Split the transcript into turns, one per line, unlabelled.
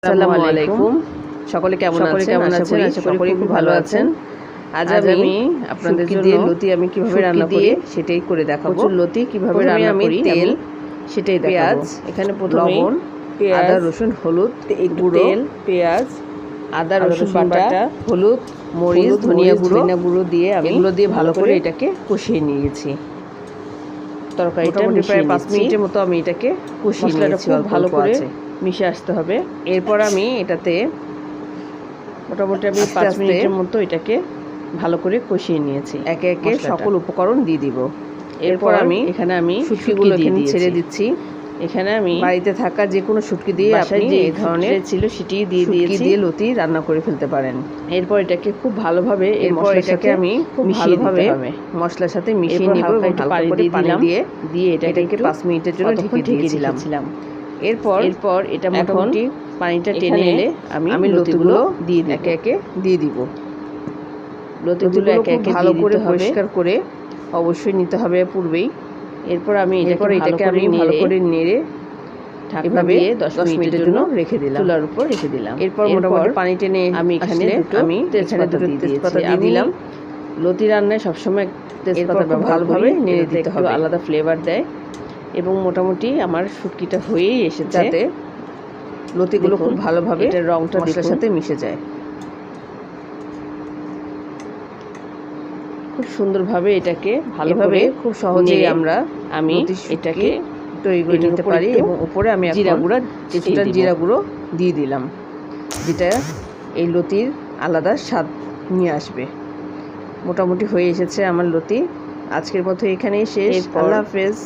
আসসালামু আলাইকুম। সকলে কেমন আছেন? আশা করি খুব ভালো আছেন। আজ আমি আপনাদের জন্য লতি আমি কিভাবে রান্না করি সেটাই করে দেখাবো। কচুর লতি কিভাবে রান্না করি, তেল সেটাই দেখাবো। পেঁয়াজ, এখানে প্রথমে লবণ, আদা, রসুন, হলুদ, তেল, পেঁয়াজ, আদা, রসুন বাটা, হলুদ, মরিচ, ধনিয়া গুঁড়ো দিয়ে আমি এগুলো দিয়ে ভালো করে এটাকে কষিয়ে নিয়েছি। তরকারিটা প্রায় 5 মিনিটের মতো আমি এটাকে কষিয়ে নিয়েছি। ভালো করে মিশে আসতে হবে। এরপর আমি এটাতে মোটামুটি 5 মিনিটের মতো এটাকে ভালো করে কষিয়ে নিয়েছি। একে একে সকল উপকরণ দিয়ে দিব। এরপর এখানে আমি শুটকিগুলো ছেড়ে দিচ্ছি। এখানে আমি বাড়িতে থাকা যে কোনো শুটকি দিয়ে আপনি এই ধরনের ছিল সেটি দিয়ে দিয়েছি, দিয়ে লতি রান্না করে ফেলতে পারেন। এরপর এটাকে খুব ভালোভাবে মশলার সাথে আমি ভালোভাবে মশলার সাথে মিশিয়ে নিব এবং একটু পানি দিয়ে এটাকে 5 মিনিটের জন্য ঢেকে দিয়েছিলাম। এরপর এটা মোটামুটি পানিটা টেনে এলে আমি লতিগুলো দিয়ে একে একে দিয়ে দিব। লতিগুলো একে একে ভালো করে পরিষ্কার করে অবশ্যই নিতে হবে পূর্বেই। এরপর এটাকে আমি ভালো করে নেড়ে এভাবে 10 মিনিটের জন্য রেখে দিলাম, চুলার উপর রেখে দিলাম। এরপর মোটামুটি পানি টেনে আমি এখানে দুটো তেজপাতা দিয়ে দিলাম। লতি রান্নায় সবসময় তেজপাতা ভালোভাবে নেড়ে দিতে হবে, আলাদা ফ্লেভার দেয়। এবং মোটামুটি আমার শুটকিটা হয়েই এসেছে, যাতে লতিগুলো খুব ভালোভাবে এটার রংটা মশলার সাথে মিশে যায়। খুব সুন্দরভাবে এটাকে ভালোভাবে খুব সহজেই আমি এটাকে তৈরি করে নিতে পারি। এবং উপরে আমি কিছুটা জিরা গুঁড়ো দিয়ে দিলাম, যেটা এই লতির আলাদা স্বাদ নিয়ে আসবে। মোটামুটি হয়ে এসেছে আমার লতি। আজকের মতো এখানেই শেষ। আল্লাহ হাফেজ।